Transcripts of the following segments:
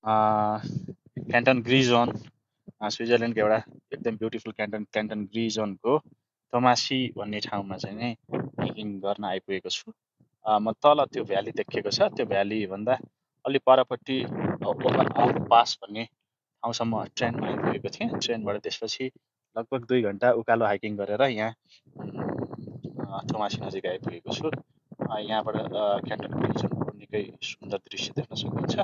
क्यान्टन ग्रिजोन, स्विजरल्यान्डको एउटा एकदम beautiful क्यान्टन ग्रिजोनको Tomasi भन्ने ठाउँमा चाहिँ नै हाइकिङ गर्न आइपुगेको छु। म तल त्यो भ्याली देखेको छ, त्यो भ्याली भन्दा अलि परपट्टि ओभर आउट पास भन्ने ठाउँसम्म ट्रेनमा आइपुगेको थिएँ। ट्रेनबाट त्यसपछि लगभग 2 घन्टा उकालो हाइकिङ गरेर यहाँ टोमासी नजिक आइपुगेको छु। यहाँबाट क्यान्टन ग्रिजनको निकै सुन्दर दृश्य देख्न सकिन्छ।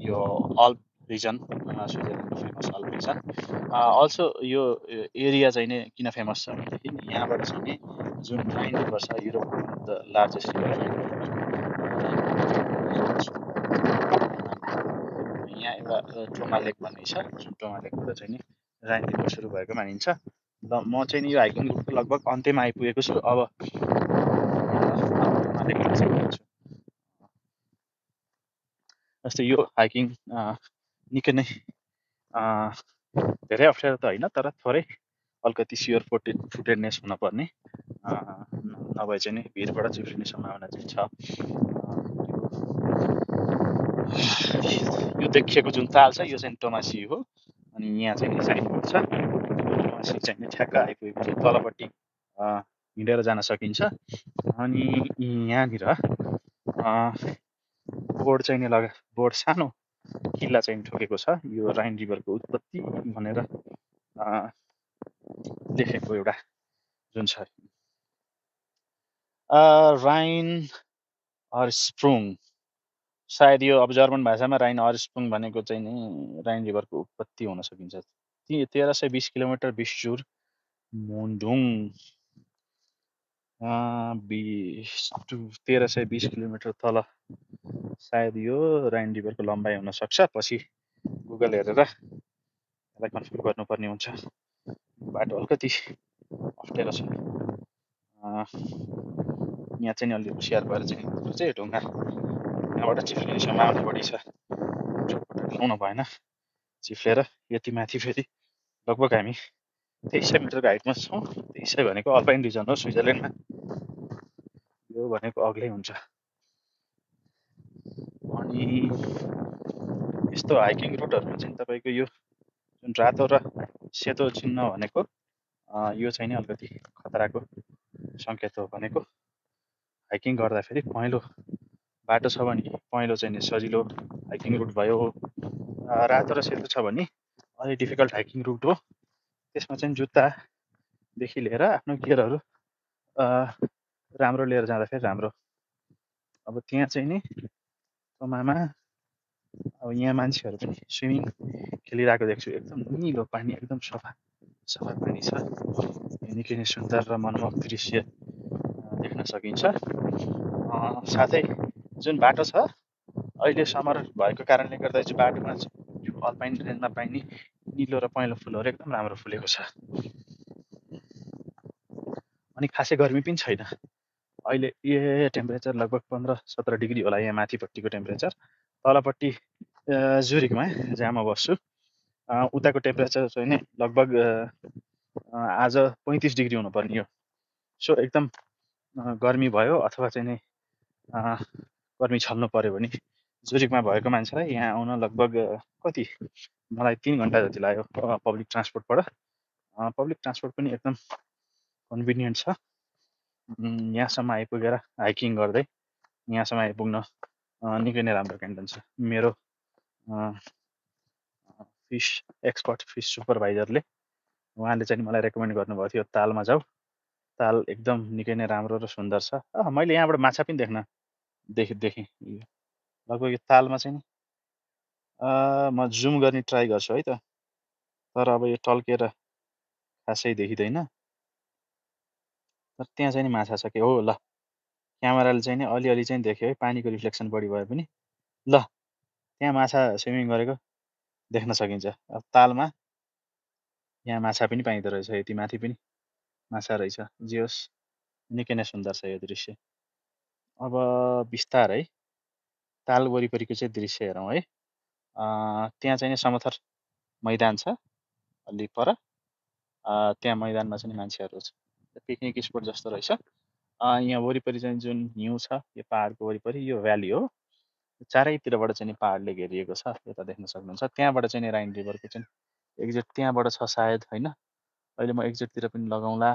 यो अल्प रिजन, स्विजरल्यान्डको फेमस अल्प रिजन। अल्सो यो एरिया चाहिँ नै किन फेमस छ भनेदेखि यहाँबाट चाहिँ नि जुन राइन रिभर छ, युरोपको द लार्जेस्ट रिभर राइन रिभर, यहाँ एउटा टोमा लेक भन्ने छ, जुन टोमा लेकबाट चाहिँ नि राइन रिभर सुरु भएको मानिन्छ। र म चाहिँ नि यो हाइकिङ रुटको लगभग अन्त्यमा आइपुगेको छु। अब टोमा लेकमा चाहिँ छु। जस्तै यो हाइकिङ निकै नै धेरै अप्ठ्यारो त होइन, तर थोरै अलिकति सियर फुटेडनेस हुनपर्ने, नभए चाहिँ नि भिरबाट चिप्लिने सम्भावना चाहिँ छ। यो देखिएको जुन ताल छ, यो चाहिँ टोमासी हो। अनि यहाँ चाहिँ साइनबोर्ड छ, टोमासी चाहिँ ठ्याक्क आइपुगेको छु। तलपट्टि हिँडेर जान सकिन्छ। अनि यहाँनिर बोर्ड चाहिँ नि बोर्ड सानो किल्ला चाहिँ ठोकेको छ, यो राइन रिभरको उत्पत्ति भनेर लेखेको एउटा जुन छ राइन अर स्प्रुङ, सायद यो अब जर्मन भाषामा राइन अर स्प्रुङ भनेको चाहिँ नि राइन रिभरको उत्पत्ति हुन सकिन्छ। 1320 किलोमिटर बिस्जुर मुन्डुङ, 1320 किलोमिटर तल सायद यो राइन रिभरको लम्बाइ हुन सक्छ। पछि गुगल हेरेर यसलाई कन्फर्म गर्नुपर्ने हुन्छ। बाटो अलिकति अप्ठ्यारो छ। यहाँ चाहिँ अलि होसियार भएर चाहिँ ढुङ्गा यहाँबाट चिप्लिने सम्भावना बढी छ। लाउन भएन चिप्लेर। यति माथि फेरि लगभग हामी 2300 मिटरको हाइटमा छौँ। 2300 भनेको अल्पाइन रिजन हो स्विजरल्यान्डमा, यो भनेको अग्लै हुन्छ। अनि यस्तो हाइकिङ रुटहरूमा चाहिँ तपाईँको यो जुन रातो र सेतो चिन्ह भनेको यो चाहिँ नि अलिकति खतराको सङ्केत हो भनेको। हाइकिङ गर्दाखेरि पहेँलो बाटो छ भने पहेँलो चाहिँ नि सजिलो हाइकिङ रुट भयो, रातो र सेतो छ भने अलि डिफिकल्ट हाइकिङ रुट हो। त्यसमा चाहिँ जुत्तादेखि लिएर आफ्नो गियरहरू राम्रो लिएर जाँदाखेरि राम्रो। अब त्यहाँ चाहिँ नि टोमामा अब यहाँ मान्छेहरू पनि स्विमिङ खेलिरहेको देख्छु। एकदम निलो पानी, एकदम सफा पानी छ। निकै नै सुन्दर र मनमोहक दृश्य देख्न सकिन्छ। साथै जुन बाटो छ अहिले समर भएको कारणले गर्दा चाहिँ बाटोमा यो अल्पाइन रेन्जमा पाइने निलो र पहेँलो फुलहरू एकदम राम्रो फुलेको छ। अनि खासै गर्मी पनि छैन अहिले। टेम्परेचर लगभग 15-17 डिग्री होला यहाँ माथिपट्टिको टेम्परेचर। तलपट्टि जुरिकमा जहाँ म बस्छु उताको टेम्परेचर चाहिँ नि लगभग आज 35 डिग्री हुनुपर्ने हो। सो एकदम गर्मी भयो अथवा चाहिँ नि गर्मी छल्नु पर्यो भने जुरिकमा भएको मान्छेलाई यहाँ आउन लगभग कति मलाई 3 घन्टा जति लाग्यो पब्लिक ट्रान्सपोर्टबाट। पब्लिक ट्रान्सपोर्ट पनि एकदम कन्भिनियन्ट छ। यहाँसम्म आइपुगेर हाइकिङ गर्दै यहाँसम्म आइपुग्न निकै नै राम्रो क्यान्टन छ। मेरो फिस एक्सपर्ट फिस सुपरभाइजरले उहाँले चाहिँ मलाई रेकमेन्ड गर्नुभएको थियो तालमा जाऊ, ताल एकदम निकै नै राम्रो र सुन्दर छ। मैले यहाँबाट माछा पनि देखेँ। लगभग यो तालमा चाहिँ म जुम गर्ने ट्राई गर्छु है त, तर अब यो टल्केर खासै देखिँदैन। तर त्यहाँ चाहिँ नि माछा छ कि हो ल, क्यामेराले चाहिँ नि अलिअलि चाहिँ देख्यो है, पानीको रिफ्लेक्सन बढी भए पनि। ल त्यहाँ माछा स्विमिङ गरेको देख्न सकिन्छ। अब तालमा यहाँ माछा पनि पाइँदो रहेछ, यति माथि पनि माछा रहेछ। जे होस् निकै नै सुन्दर छ यो दृश्य। अब बिस्तारै ताल वरिपरिको चाहिँ दृश्य हेरौँ है। त्यहाँ चाहिँ नि समथर मैदान छ अलि पर। त्यहाँ मैदानमा चाहिँ मान्छेहरू छ, पिकनिक स्पोट जस्तो रहेछ। यहाँ वरिपरि चाहिँ जुन हिउँ छ यो पहाडको वरिपरि यो भ्याली हो। चारैतिरबाट चाहिँ नि पहाडले घेरिएको छ, यता देख्न सक्नुहुन्छ। त्यहाँबाट चाहिँ नि राइन रिभरको चाहिँ एक्जिट त्यहाँबाट छ सायद होइन। अहिले म एक्जिटतिर पनि लगाउँला।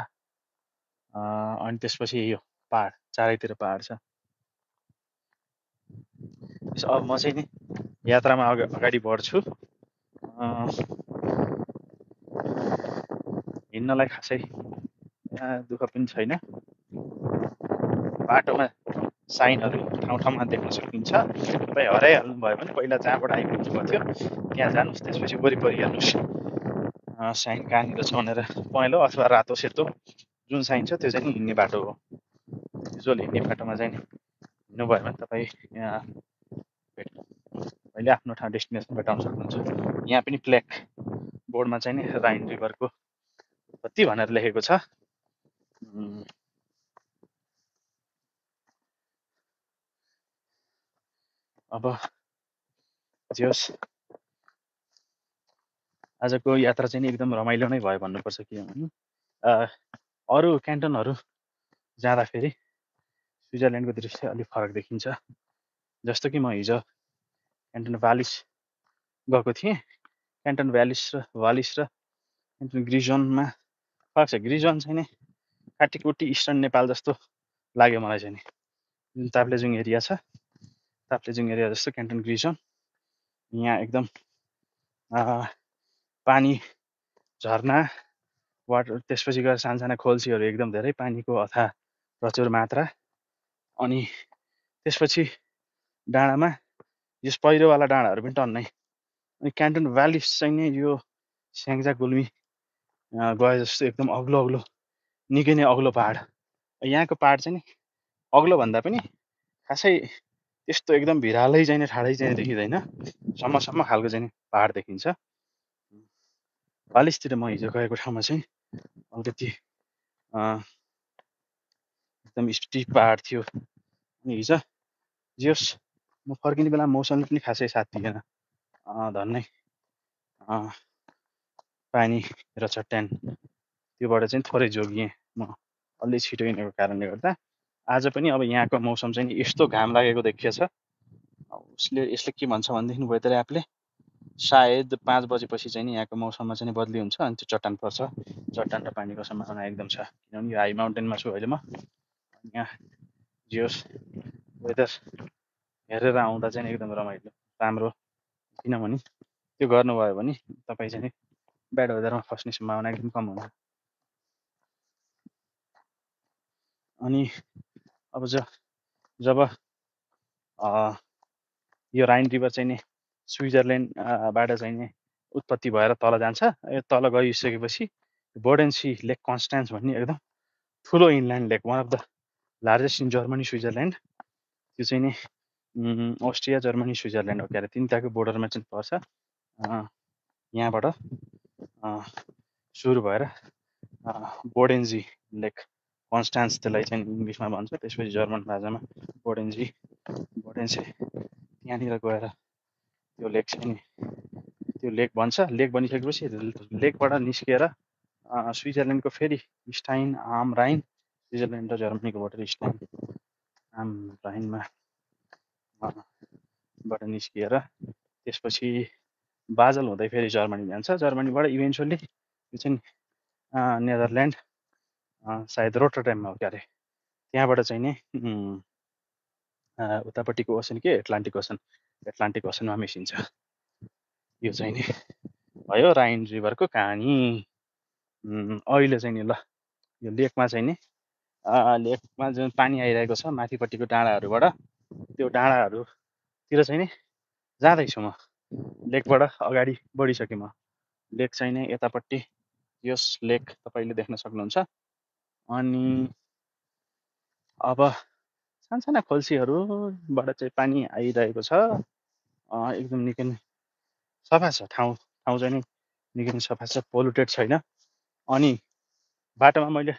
अनि त्यसपछि यो पहाड, चारैतिर पहाड छ। अब म चाहिँ नि यात्रामा अगाडि बढ्छु। हिँड्नलाई खासै दुःख पनि छैन। बाटोमा साइनहरू ठाउँ ठाउँमा देख्न सकिन्छ। तपाईँ हराइहाल्नु भयो भने पहिला जहाँबाट आइपुग्नु भएको थियो त्यहाँ जानुहोस्, त्यसपछि वरिपरि हेर्नुहोस् साइन कहाँनिर छ भनेर। पहेँलो अथवा रातो सेतो जुन साइन छ त्यो चाहिँ नि हिँड्ने बाटो हो। युजुअल हिँड्ने बाटोमा चाहिँ हिँड्नुभयो भने तपाईँ यहाँ अहिले आफ्नो ठाउँ डेस्टिनेसन भेटाउन सक्नुहुन्छ। यहाँ पनि ब्ल्याक बोर्डमा चाहिँ नि राइन रिभरको उत्पत्ति भनेर लेखेको छ। अब जे होस्, आजको यात्रा चाहिँ एकदम रमाइलो नै भयो भन्नुपर्छ। कि अरू क्यान्टनहरू जाँदाखेरि स्विजरल्यान्डको दृश्य अलिक फरक देखिन्छ। जस्तो कि म हिजो क्यान्टन भ्यालिस गएको थिएँ। क्यान्टन भ्यालिस र क्यान्टन ग्रिजोनमा फरक छ। ग्रिजोन चाहिँ नि काटीकुटी इस्टर्न नेपाल जस्तो लाग्यो मलाई चाहिँ नि। जुन ताप्लेजुङ एरिया छ, ताप्लेजुङ एरिया जस्तो क्यान्टन ग्रिजोन। यहाँ एकदम पानी झर्ना वाटर, त्यसपछि गएर सानसाना खोल्सीहरू, एकदम धेरै पानीको अथाह प्रचुर मात्रा। अनि त्यसपछि डाँडामा यस पहिरोवाला डाँडाहरू पनि टन्नै। अनि क्यान्टन भ्यालिस चाहिँ नि यो स्याङ्जा गुल्मी गए जस्तो एकदम अग्लो अग्लो, निकै नै अग्लो पहाड। यहाँको पहाड चाहिँ नि अग्लो भन्दा पनि खासै त्यस्तो एकदम भिरालै चाहिँ नि ठाडै चाहिँ देखिँदैन, सम्मसम्म खालको चाहिँ पहाड देखिन्छ। भ्यालिसतिर म हिजो गएको ठाउँमा चाहिँ अलिकति एकदम स्टिप पहाड थियो। अनि हिजो जे होस्, म फर्किने बेला मौसमले पनि खासै साथ दिएन। धन्नै पानी र चट्यान त्योबाट चाहिँ थोरै जोगिएँ म, अलि छिटो हिँडेको कारणले गर्दा। आज पनि अब यहाँको मौसम चाहिँ यस्तो घाम लागेको देखिएछ। यसले के भन्छ भनेदेखि वेदर एपले सायद 5 बजेपछि चाहिँ नि यहाँको मौसममा चाहिँ बदली हुन्छ अनि त्यो चट्टान पर्छ। चट्टान र पानीको सम्भावना एकदम छ, किनभने यो हाई माउन्टेनमा छु अहिले म। यहाँ जे होस्, वेदर हेरेर आउँदा चाहिँ एकदम रमाइलो राम्रो। किनभने त्यो गर्नुभयो भने तपाईँ चाहिँ ब्याड वेदरमा फस्ने सम्भावना एकदम कम हुन्छ। अनि अब जब यो राइन रिभर चाहिँ नि स्विजरल्यान्डबाट चाहिँ नि उत्पत्ति भएर तल जान्छ। यो तल गइसकेपछि बोर्डेन्सी लेक कन्स्टान्स भन्ने एकदम ठुलो inland lake, one of the largest in Germany Switzerland. त्यो चाहिँ नि अस्ट्रिया, जर्मनी, स्विजरल्यान्ड हो क्यारे, तिनवटाको बोर्डरमा चाहिँ पर्छ। यहाँबाट सुरु भएर बोर्डेन्जी लेक कन्स्टान्स त्यसलाई चाहिँ इङ्ग्लिसमा भन्छ, त्यसपछि जर्मन भाषामा बोर्डेन्जी त्यहाँनिर गएर त्यो लेक चाहिँ नि त्यो लेक बन्छ। लेक बनिसकेपछि लेकबाट निस्किएर स्विजरल्यान्डको फेरि स्टाइन आम राइन, स्विजरल्यान्ड र जर्मनीको बोर्डर स्टाइन आम राइनमा बाट निस्किएर त्यसपछि बाजल हुँदै फेरि जर्मनी जान्छ। जर्मनीबाट इभेन्चुअली यो चाहिँ नेदरल्यान्ड, सायद रोटरड्याममा हो क्यारे, त्यहाँबाट चाहिँ नि उतापट्टिको ओसन के एटलान्टिक ओसनमा मिसिन्छ। यो चाहिँ नि भयो राइन रिभरको कहानी। अहिले चाहिँ नि ल यो लेकमा चाहिँ नि लेकमा जुन पानी आइरहेको छ माथिपट्टिको डाँडाहरूबाट, त्यो डाँडाहरूतिर चाहिँ नि जाँदैछु म। लेकबाट अगाडि बढिसकेँ म। लेक चाहिँ नि यतापट्टि यस लेक तपाईँले देख्न सक्नुहुन्छ। अनि अब सानसाना खोल्सीहरूबाट चाहिँ पानी आइरहेको छ। एकदम निकै नै सफा छ ठाउँ चाहिँ नि निकै नै सफा छ, पोल्युटेड छैन। अनि बाटोमा मैले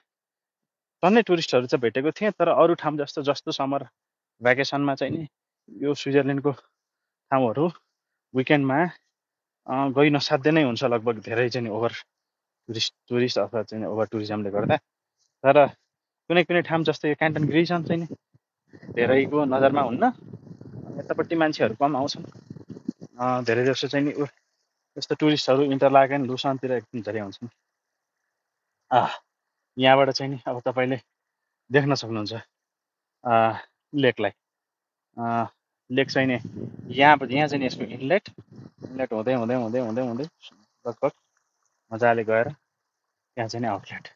टन्नै टुरिस्टहरू चाहिँ भेटेको थिएँ, तर अरू ठाउँ जस्तो समर भ्याकेसनमा चाहिँ नि यो स्विजरल्यान्डको ठाउँहरू विकेन्डमा गइ नसाध्य नै हुन्छ लगभग, धेरै चाहिँ ओभर टुरिस्ट अथवा चाहिँ ओभर टुरिज्मले गर्दा। तर कुनै कुनै ठाउँ जस्तै यो क्यान्टन ग्रिजन चाहिँ नि धेरैको नजरमा हुन्न, यतापट्टि मान्छेहरू कम आउँछन् धेरै जसो चाहिँ नि यस्तो टुरिस्टहरू इन्टरलाकेन लुसानतिर एकदम धेरै आउँछन् यहाँबाट चाहिँ नि अब तपाईँले देख्न सक्नुहुन्छ लेकलाई लेक चाहिँ नि यहाँ चाहिँ नि यसको इनलेट हुँदै हुँदै हुँदै हुँदै हुँदै लगभग मजाले गएर त्यहाँ चाहिँ नि आउटलेट